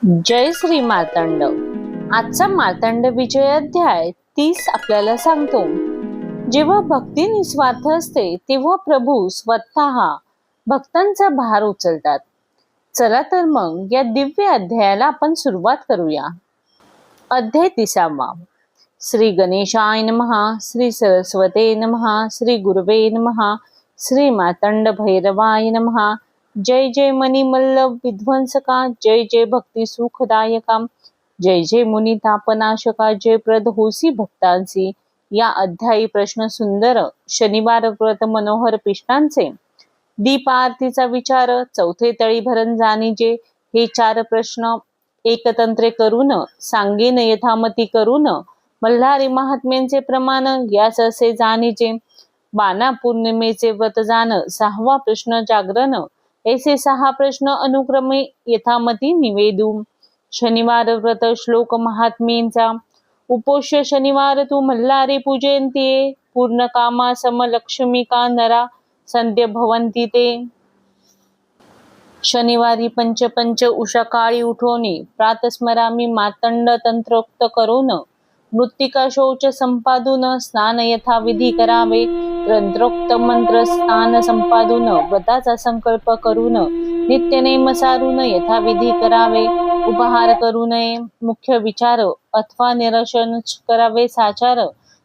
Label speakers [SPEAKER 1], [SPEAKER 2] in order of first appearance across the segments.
[SPEAKER 1] जय श्री मार्तंड. आजचा मार्तंड विजय अध्याय 30 आपल्याला सांगतो. जेव्हा भक्ती निस्वार्थ असते तेव्हा प्रभू स्वतः भक्तांचा भार उचलतात. चला तर मग या दिव्य अध्यायाला आपण सुरुवात करूया. अध्याय 30. श्री गणेशाय नमः. श्री सरस्वते नमः. श्री गुरुवे नमः. श्री मार्तंड भैरवाय नमः. जय जय मणिमल्ल विध्वंसका. जय जय भक्ती सुखदायका. जय जय मुनी तापनाशका. जय प्रद होसी भक्तांची. या अध्यायी प्रश्न सुंदर. शनिवार व्रत मनोहर पिष्टांचे. दीप आरतीचा विचार. चौथे तळी भरण जाणीजे. हे 4 प्रश्न एकतंत्रे करून सांगेन यथामती करून. मल्हारी महात्म्यांचे प्रमाण यास असे जाणीजे. बाणा पौर्णिमेचे व्रत जाण. 6वा प्रश्न जागरण. ऐसे 6 प्रश्न अनुक्रमे यथामती निवेदू. शनिवार व्रत श्लोक महात्म्यांचा. उपोष्य शनिवार तू मल्हारी पूजयंती. पूर्ण कामा समलक्ष्मिका नरा संध्य भवंती ते. शनिवारी पंच उषा काळी उठोनी. प्रातस्मरामी मार्तंड तंत्रोक्त करून. मृत्तिका शौच संपादून. स्नान यथाविधी करावे. तंत्रोक्त मंत्र स्नान संपादून. व्रताचा संकल्प करून. नित्यनेम सारून यथाविधी करावे. उपहार करू नये. मुख्य विचार अथवा निरसन करावे साचार.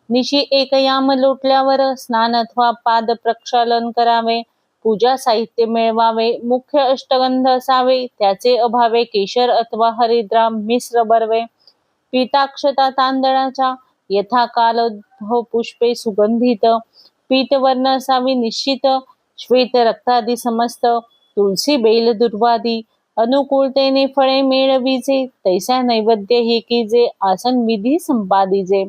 [SPEAKER 1] निशी एक याम लोटल्यावर स्नान अथवा पाद प्रक्षालन करावे. पूजा साहित्य मिळवावे. मुख्य अष्टगंध असावे. त्याचे अभावे केशर अथवा हरिद्रा मिश्र बरवे. पीताक्षता तांदळाच्या. यथाकाल पुष्पे सुगंधित. पीतवर्ण असावी निश्चित. श्वेत रक्तादी समस्त. तुलसी बेल दुर्वादी. अनुकूलतेने फळे मिळवीजे. तैसा नैवेद्य हे कीजे. आसन विधी संपादिजे.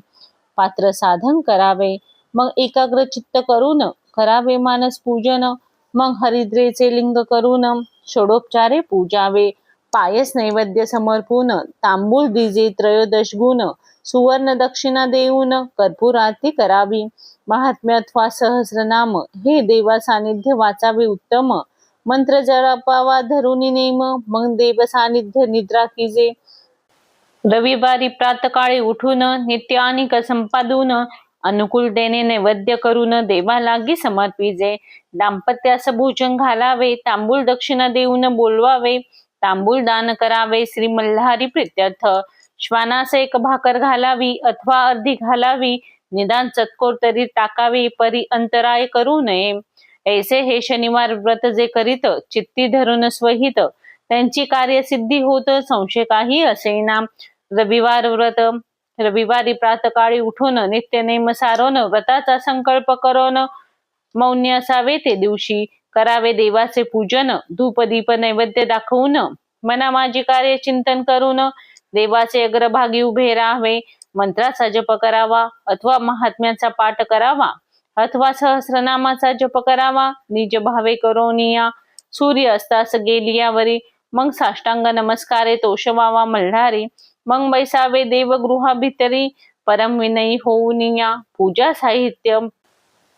[SPEAKER 1] पात्र साधन करावे. मग एकाग्र चित्त करून करावे मानस पूजन. मग हरिद्रेचे लिंग करून षोडोपचारे पूजावे. पायस नैवेद्य समर्पून. तांबूळ दिजे 13 गुण. सुवर्ण दक्षिणा देऊन कर्पूर आरती करावी. महात्म्य अथवा सहस्रनाम हे देवा सानिध्य वाचावे उत्तम. मंत्र जपावा धरून नेम. मग देव सानिध्य निद्रा कीजे. रविवारी प्रातकाळी उठून नित्यानिक संपादून. अनुकूलतेने नैवेद्य करून देवा लागी समर्पिजे. दाम्पत्यास भोजन घालावे. तांबूळ दक्षिणा देऊन बोलवावे. तांबूळ दान करावे श्री मल्हारी प्रीत्यर्थ. श्वानास 1 भाकर घालावी अथवा अर्धी घालावी. निदान चतकोर तरी टाकावी. परी अंतराय करू नये. ऐसे हे शनिवार व्रत जे करीत चित्ती धरून स्वहित. त्यांची कार्यसिद्धी होत संशय काही असेना. रविवार व्रत. रविवारी प्रातकाळी उठून नित्यनेम सारून. व्रताचा संकल्प करून मौन्य असावे ते दिवशी. करावे देवाचे पूजन. धूपदीप नैवेद्य दाखवून. मना माझी कार्य चिंतन करून. देवाचे अग्रभागी उभे राहावे. मंत्राचा जप करावा अथवा महात्म्याचा पाठ करावा अथवा सहस्रनामाचा जप करावा. निज भावे करोनिया. सूर्य अस्तास गेलियावरी. मग साष्टांग नमस्कारे तोषवावा मल्हारी. मग बैसावे देवगृहाभितरी. परम विनयी होऊनिया. पूजा साहित्य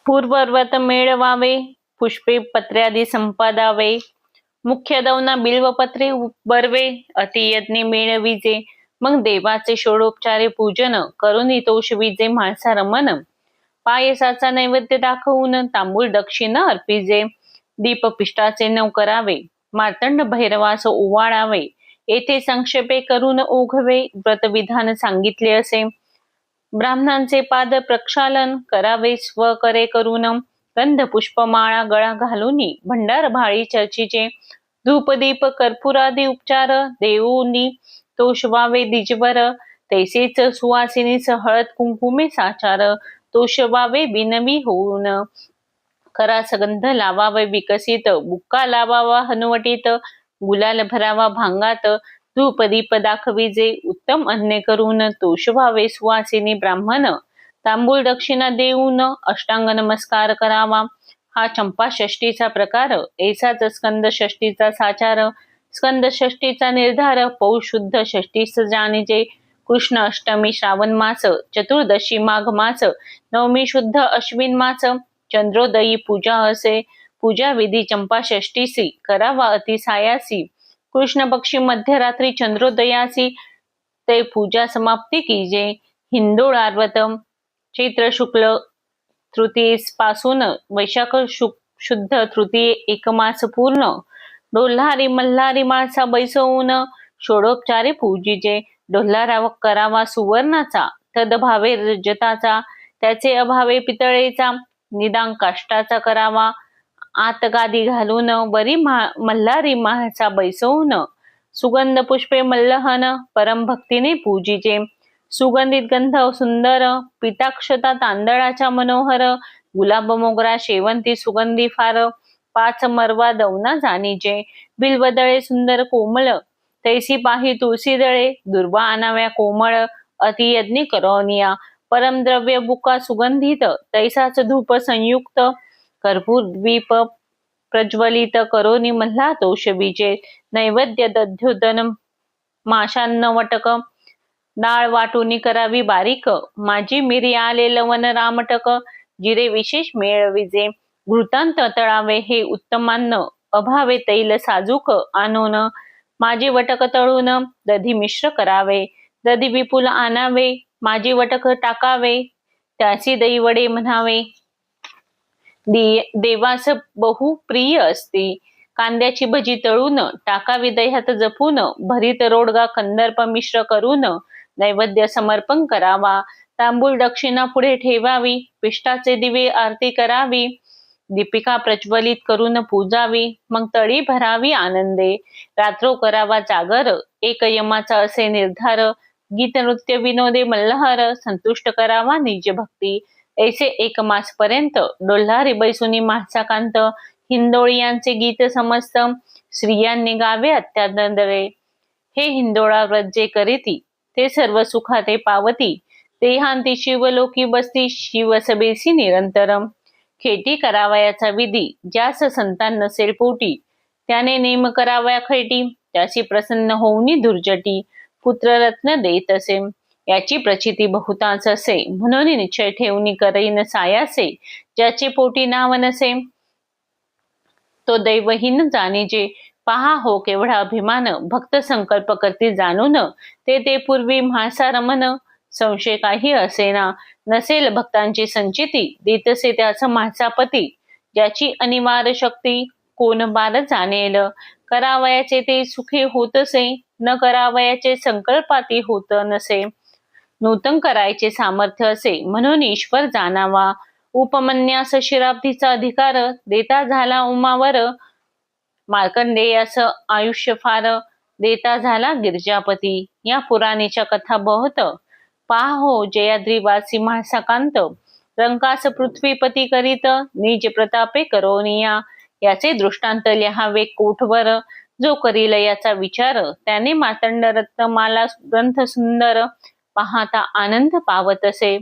[SPEAKER 1] पूर्वव्रत मिळवावे. पुष्पे पत्र्यादी संपादावे. मुख्य दवना बिल्वपत्रे बरवे. अतियज्ञे मिळविजे. मग देवाचे षोडोपचारे पूजन करून तोषविजे म्हाळसा रमन. पायसाचा नैवेद्य दाखवून तांबूळ दक्षिणा अर्पिजे. दीपपिष्टाचे 9 करावे. मार्तंड भैरवास ओवाळावे. येथे संक्षेपे करून ओघवे. व्रतविधान सांगितले असे. ब्राह्मणांचे पाद प्रक्षालन करावे स्वकरे करून. गंध पुष्पमाळा गळा घालूनी. भंडार भाळी चर्चीचे. धूपदीप कर्पूरादी उपचार देऊनी तोषवावे दिजवर. तैसेच सुवासिनीस हळद कुंकुमे साचार. तोषवावे बिनवी होऊन. करास गंध लावावे विकसित. बुक्का लावावा हनुवटीत. गुलाल भरावा भांगात. धूपदीप दाखविजे उत्तम अन्न करून. तोषवावे सुवासिनी ब्राह्मण. तांबूळ दक्षिणा देऊन अष्टांग नमस्कार करावा. हा चंपा षष्टीचा प्रकार. ऐसाच स्कंद षष्टीचा साचार. स्कंद षष्टीचा निर्धार पौष शुद्ध षष्टीस जाणीजे. कृष्ण अष्टमी श्रावण मास. चतुर्दशी माघ मास. नवमी शुद्ध अश्विन मास. चंद्रोदयी पूजा असे. पूजा विधी चंपा षष्टीसी करावा अति सायासी. कृष्ण पक्षी मध्यरात्री चंद्रोदयासी ते पूजा समाप्ती कीजे. हिंदोळा व्रत चैत्र शुक्ल तृतीयेस पासून वैशाख शुद्ध तृतीये एक मास पूर्ण डोल्हारी मल्हारी माळसा बैसवून षोडोपचारे पूजिजे. डोल्हारा करावा सुवर्णाचा तदभावे रजताचा त्याचे अभावे पितळेचा निदान काष्टाचा करावा आत गादी घालून वरी मल्हारी माळसा बैसवून सुगंध पुष्पे मल्लहन परम भक्तीने पूजिजे. सुगंधित गंध सुंदर पिताक्षता तांदळाच्या मनोहर गुलाब मोगरा शेवंती सुगंधी फार 5 मरवा दवना जाणीजे. बिलवदळे सुंदर कोमळ तैसी पाही तुळसी दळे दुर्वा आणाव्या कोमळ अतियज्ञ करोनिया. परमद्रव्य बुका सुगंधित तैसाच धूप संयुक्त कर्पूर द्वीप प्रज्वलित करोनी मल्हा तोष बीजे. नैवेद्य दध्योदन माशान्न वटक डाळ वाटूनी करावी बारीक माझी मिरी आले लवण रामटक जिरे विशेष मेळविजे. घृतांत तळावे हे उत्तमान्न अभावे तैल साजूक आणून माझी वटक तळून दधी मिश्र करावे. दधी विपुल आणावे माझी वटक टाकावे त्याची दही वडे म्हणावे. देवास बहु प्रिय असते. कांद्याची भजी तळून टाकावी दह्यात जपून भरीत रोडगा कंदर्प मिश्र करून नैवेद्य समर्पण करावा. तांबूळ दक्षिणा पुढे ठेवावी पिष्टाचे दिवे आरती करावी दीपिका प्रज्वलित करून पूजावी मग तळी भरावी आनंदे. रात्रो करावा जागर एक यमाचा असे निर्धार गीत नृत्य विनोदे मल्हार संतुष्ट करावा निज भक्ती. ऐसे 1 मास पर्यंत डोल्हारी बैसुनी माणसाकांत हिंदोळी यांचे गीत समस्त स्त्रियांनी गावे अत्यानंदळे. हे हिंदोळा व्रत जे करीती ते सर्व सुखाते पावती. देहांती शिवलोकी बसती शिवसबेसी निरंतरम. खेटी करावयाचा विधी ज्यास संतान नसेल पोटी त्याने नेम करावया खैटी त्याची प्रसन्न होऊनी दुर्जटी. पुत्ररत्न देत असे याची प्रचिती बहुतांच असे म्हणून निश्चय ठेवून करीन सायासे. ज्याचे पोटी नाव नसे तो दैवहीन जाणीजे. पहा हो केवढा अभिमान भक्त संकल्प करती जाणून ते पूर्वी म्हासा रमन. संशय काही असेना नसेल भक्तांची संचिती देतसे त्याच म्हासापती. ज्याची अनिवार्य शक्ती कोण बार जाणेल. करावयाचे ते सुखे होतसे न करावयाचे संकल्पाती होत नसे. नूतन करायचे सामर्थ्य असे म्हणून ईश्वर जाणावा. उपमन्यास शिराब्धीचा अधिकार देता झाला उमावर मार्कंडेयास आयुष्य फार देता झाला गिरजापती. या पुराणेच्या कथा बहुत पहा हो जयाद्रीवासी म्हासाकांत रंकास पृथ्वीपती करीत निज प्रतापे करोनिया. याचे दृष्टांत लिहावे कोठवर जो करील याचा विचार त्याने मातंड रत्नमाला ग्रंथ सुंदर पाहता आनंद पावत असे.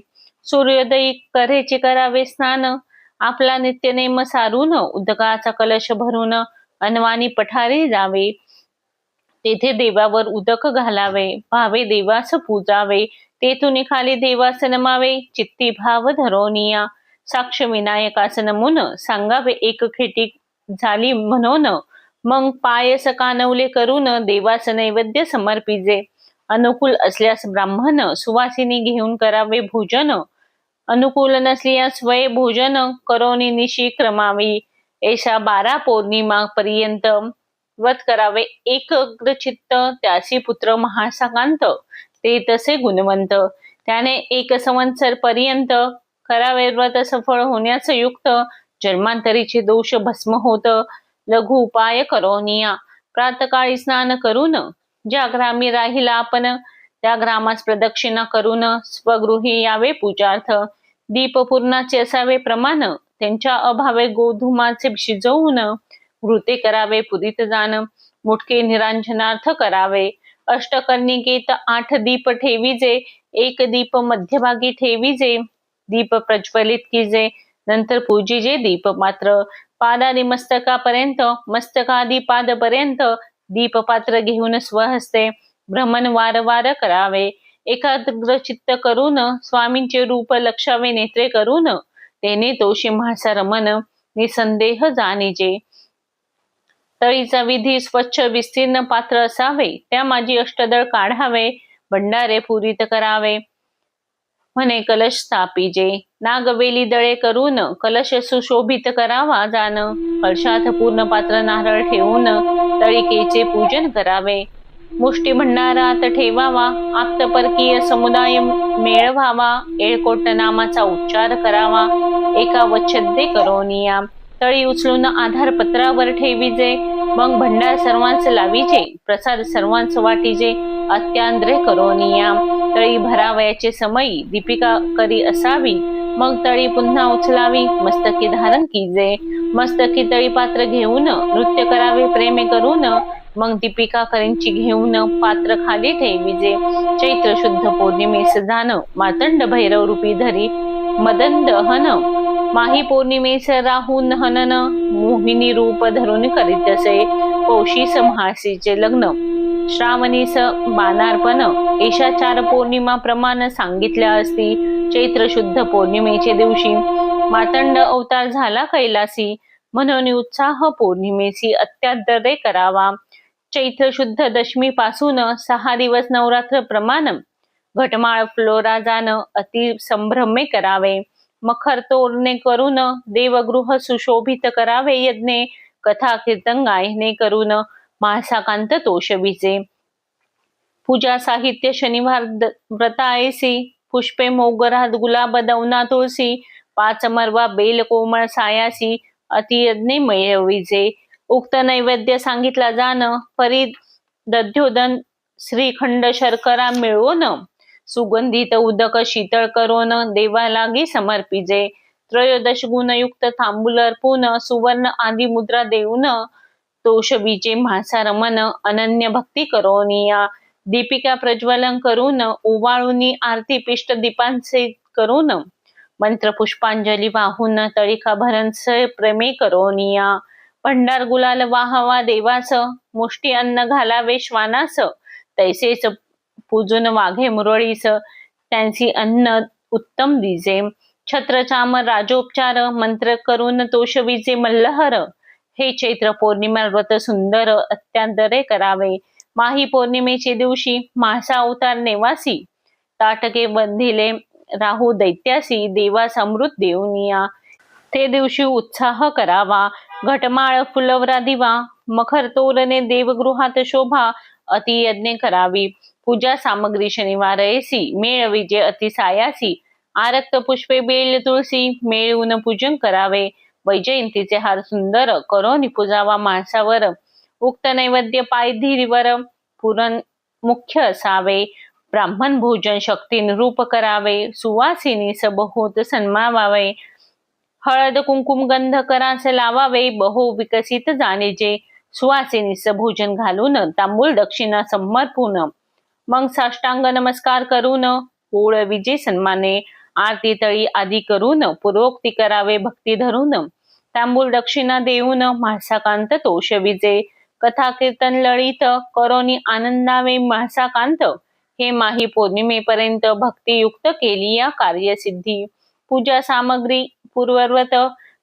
[SPEAKER 1] सूर्योदयी करेचे करावे स्नान आपला नित्यनेम सारून उदकाचा कलश भरून अनवानी पठारी जावे. तेथे देवावर उदक घालावे भावे देवास पूजावे. तेथून खाली देवास नमावे चित्ती भाव धरोनिया. साक्ष विनायकास नमून सांगावे एक खेटी झाली म्हणून मग पायस कानवले करून देवास नैवेद्य समर्पिजे. अनुकूल असल्यास ब्राह्मण सुवासिनी घेऊन करावे भोजन. अनुकूल नसल्यास स्वय भोजन करोनी निशी क्रमावी. ऐशा 12 पौर्णिमा पर्यंत व्रत करावे एकाग्रचित्त. त्यासी पुत्र महासाकांत ते तसे गुणवंत. त्याने 1 संवत्सर पर्यंत करावे व्रत सफळ होण्यास युक्त. जन्मांतरीचे दोष भस्म होत. लघु उपाय करोनिया. प्रातकाळी स्नान करून ज्या ग्रामी राहिला आपण त्या ग्रामास प्रदक्षिणा करून स्वगृही यावे पूजार्थ. दीपपूर्णाचे असावे प्रमाण त्यांच्या अभावे गोधूमाचे शिजवून घृते करावे पुरीत जाण. मुटके निरांजनार्थ करावे. अष्टकर्णिकेत 8 दीप ठेवीजे. 1 दीप मध्यभागी ठेवीजे. दीप प्रज्वलित कीजे. नंतर पूजिजे दीप मात्र. पादादी मस्तकापर्यंत मस्तकादी पादपर्यंत दीपपात्र घेऊन स्वहस्ते भ्रमण वारंवार करावे. एकाग्र चित्त करून स्वामींचे रूप लक्षावे नेत्रे करून तेने तोषी म्हासा रमन निसंदेह जाणीजे. तळीचा विधी स्वच्छ विस्तीर्ण पात्र असावे, त्या माझी अष्टदळ काढावे, भंडारे पुरीत करावे. म्हणे कलश स्थापिजे, नागवेली दळे करून कलश सुशोभित करावा जाण. कलशात पूर्ण पात्र नारळ ठेवून तळिकेचे पूजन करावे. मुष्टी भंडारात ठेवावा, आप्त परकीय समुदाय मेळवावा. येळकोट नामाचा उच्चार करावा, एका वच्छद्दे करोनिया. तळी उचलून आधार पत्रावर ठेवीजे, मग भंडार सर्वांस लावीजे, प्रसाद सर्वांस वाटीजे, अत्यांद्रे करोनिया. तळी भरावयाचे समयी दीपिका करी असावी, मग तळी पुन्हा उचलावी, मस्तकी धारण कीजे. मस्तकी तळी पात्र घेऊन नृत्य करावे प्रेमे करून, मग दीपिका करींची घेऊन पात्र खाली ठेवीजे. चैत्र शुद्ध पौर्णिमेस जाण, मातंड भैरव रूपी धरी मदन दहन. माही पौर्णिमेस राहून हनन, मोहिनी रूप धरून करीत असे, पौषीस महासीचे लग्न. श्रावणीस बाणार्पण, एषा 4 पौर्णिमा प्रमाण सांगितल्या असती. चैत्र शुद्ध पौर्णिमेच्या दिवशी मातंड अवतार झाला कैलासी, म्हणून उत्साह पौर्णिमेसी अत्यादरे करावा. चैत्र शुद्ध दशमी पासून 6 दिवस नवरात्र प्रमाण घटमाळ फ्लोरा जाण अति संभ्रमे करावे. मखर तोरणे करून देवगृह सुशोभित करावे. यज्ञे कथा कीर्तन गायने करून महासाकांत तोषवीचे. पूजा साहित्य शनिवार व्रतायसी, पुष्पे मोगरा गुलाब दवना तुळसी, 5 मरवा बेल कोमळ सायासी, अतियज्ञे मिळवीचे. उक्त नैवेद्य सांगितला जाण, परी दध्योदन श्रीखंड शर्करा मिळवून, सुगंधित उदक शीतळ करून देवालागी समर्पिजे. 13 गुणयुक्त तांबूल अर्पून, सुवर्ण आदी मुद्रा देऊन तोषवीचे. म्हासा रमन अनन्य भक्ती करोनिया. दीपिका प्रज्वलन करून ओवाळूनी आरती पिष्ट दीपांचे करून, मंत्र पुष्पांजली वाहून तळिका भरनस प्रेमे करोनिया. भंडार गुलाल वाहवा देवास, मुष्टी अन्न घालावे श्वानास, तैसेच पूजून वाघे मुरळीस, त्यांची अन्न उत्तम दिजे. छत्र चामर राजोपचार, मंत्र करून तोषवीचे मल्लहर. हे चैत्र पौर्णिमा व्रत सुंदर अत्यांदरे करावे. माही पौर्णिमेच्या दिवशी म्हासा अवतार नेवासी, ताटके बंधिले राहू दैत्यासी, देवास अमृत देऊनिया. ते दिवशी उत्साह करावा. घटमाळ फुलवरा दिवा, मखर तोरणे देवगृहात शोभा, अतियज्ञ करावी. पूजा सामग्री शनिवार येसी, मेळवीजे अतिसायासी. आरक्त पुष्पे बेल तुळसी मेळवून पूजन करावे. वैजयंतीचे हार सुंदर करून पूजावा माणसावर. उक्त नैवेद्य पायधीवर पुरण मुख्य असावे. ब्राह्मण भोजन शक्तीनुरूप करावे. सुवासिनी सबहोत सन्मावावे. हळद कुंकुम गंध करास लावावे. बहो विकसित जाणेजे. सुवासिनीस भोजन घालून तांबूळ दक्षिणा समर्पून, मग साष्टांग नमस्कार करून ओळविजे सन्माने. आरती तळी आदी करून पूर्वोक्ती करावे भक्ती धरून. तांबूळ दक्षिणा देऊन म्हासाकांत तोषविजे. कथा कीर्तन लळित करोनी आनंदावे म्हासाकांत. हे माही पौर्णिमेपर्यंत भक्तियुक्त केली या कार्यसिद्धी. पूजा सामग्री पूर्वव्रत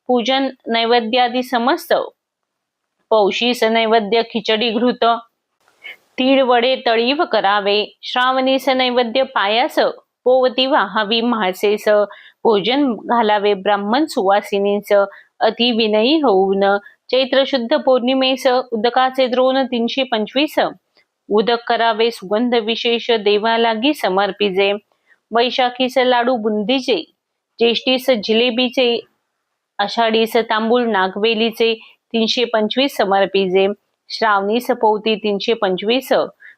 [SPEAKER 1] पूजन नैवेद्यादी समस्त. पौषीस नैवेद्य खिचडी घृत तीळ वडे तळीव करावे. श्रावणीस नैवेद्य पायास पोवती वाहावी म्हासेस. भोजन घालावे ब्राह्मण सुवासिनीस अति विनयी होऊन. चैत्र शुद्ध पौर्णिमेस उदकाचे द्रोण 325. उदक करावे सुगंध विशेष देवालागी समर्पिजे. वैशाखीस लाडू बुंदीचे, ज्येष्ठीस जिलेबीचे, आषाढीस तांबूळ नागवेलीचे 325 समर्पिजे. श्रावणीस पोवती 325.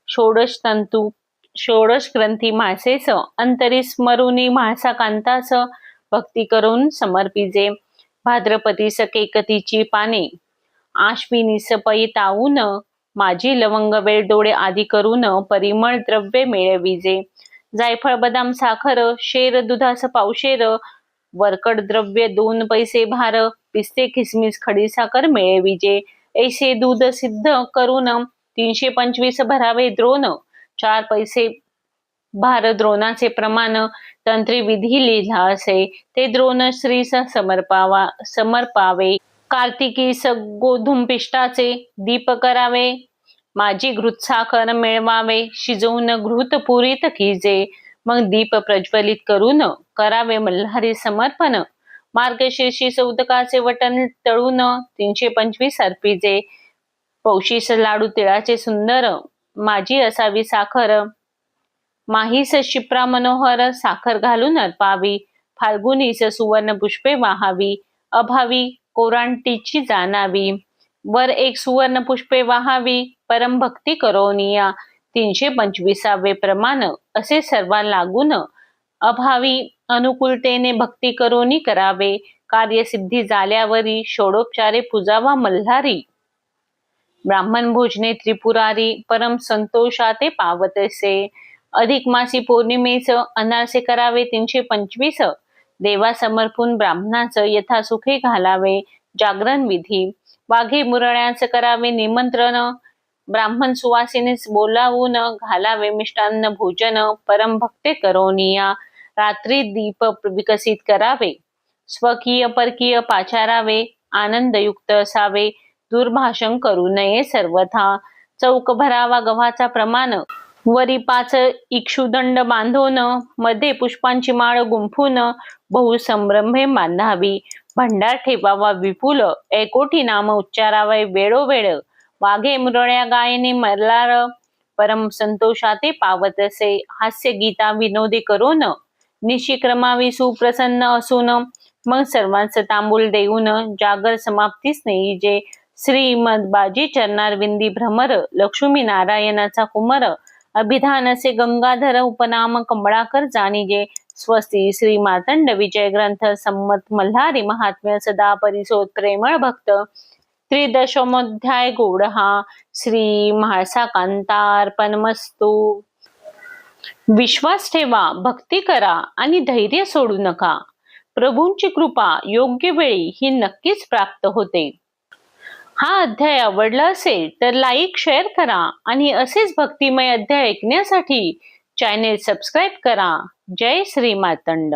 [SPEAKER 1] षोडश तंतू षोडश ग्रंथी मासेस अंतरी स्मरुनी म्हासाकांतास भक्ती करून समर्पिजे. भाद्रपतीस केकतीची पाने, आश्विनीस पै तावून, माझी लवंग वेलदोडे आदी करून परिमळ द्रव्ये मिळविजे. जायफळ बदाम साखर शेर दुधास पावशेर, वरकड द्रव्य 2 पैसे भार, पिस्ते खिसमिस खडीसाखर मिळविजे. ऐसे दूध सिद्ध करून 325 भरावे द्रोण. 4 पैसे भार द्रोणाचे प्रमाण तंत्री विधी लिहिला असे. ते द्रोण श्रीस समर्पावे. कार्तिकीस गोधूम पिष्टाचे दीप करावे, माझी घृत साखर मिळवावे, शिजवून घृत पुरीत खिजे, मग दीप प्रज्वलित करून करावे मल्हारी समर्पण. मार्गशीर्षी सौदकाचे वटण तळून 325 अर्पिजे, पौशीस लाडू तिळाचे सुंदर, माझी असावी साखर. माहीस शिप्रा मनोहर साखर घालून अर्पावी, फाल्गुनीस सुवर्ण पुष्पे वाहावी, अभावी कोरांटीची जाणावी. वर एक सुवर्ण पुष्पे वाहावी, परम भक्ती करोनिया 325 प्रमाण, असे सर्वा लागून अभावी अनुकूलतेने भक्ती करोनी करावे. कार्यसिद्धी झाल्यावरी षोडोपचारे पूजावा मल्हारी. ब्राह्मण भोजने त्रिपुरारी, परम संतोषाते पावतसे. अधिक मासी पौर्णिमेच अनारसे करावे 325, देवा समर्पून ब्राह्मणाच यथासुखे घालावे. जागरण विधी. वाघे मुरळ्याच करावे निमंत्रण, ब्राह्मण सुवासिनीस बोलावून घालावे मिष्टान्न भोजन, परम भक्ते करोनिया. रात्री दीप विकसित करावे, स्वकीय परकीय पाचारावे, आनंदयुक्त असावे, दुर्भाषण करू नये सर्वथा. चौक भरावा गव्हाचा प्रमाण, वरी 5 इक्षुदंड बांधून, मध्ये पुष्पांची माळ गुंफून बहुसंभ्रमे बांधावी. भंडार ठेवावा विपुल, एकोटी नाम उच्चारावे वेळोवेळ. वाघे मुरळ्या गायने मल्हार, परम संतोषाते पावतसे. हास्य गीता विनोदी करून, निशिक्रमावी सुप्रसन्न असून, मग सर्वांच तांबूल देऊन जागर समाप्तीस नेईजे. श्रीमद बाजी चरणारविंदी भ्रमर, लक्ष्मी नारायणाचा कुमर, अभिधान असे गंगाधर उपनाम कमळाकर जाणीजे. स्वस्ती श्री मार्तंड विजय ग्रंथ संमत मल्हारी महात्म्य सदा परिसोत प्रेमळ भक्त. 13मोऽध्याय गौडहा. श्री म्हाळसा कांतार्पणमस्तु. विश्वास ठेवा, भक्ती करा आणि धैर्य सोडू नका. प्रभूंची कृपा योग्य वेळी ही नक्कीच प्राप्त होते. हा अध्याय आवडला असेल तर लाईक, शेअर करा आणि असेच भक्तिमय अध्याय ऐकण्यासाठी चॅनेल सबस्क्राईब करा. जय श्री मार्तंड.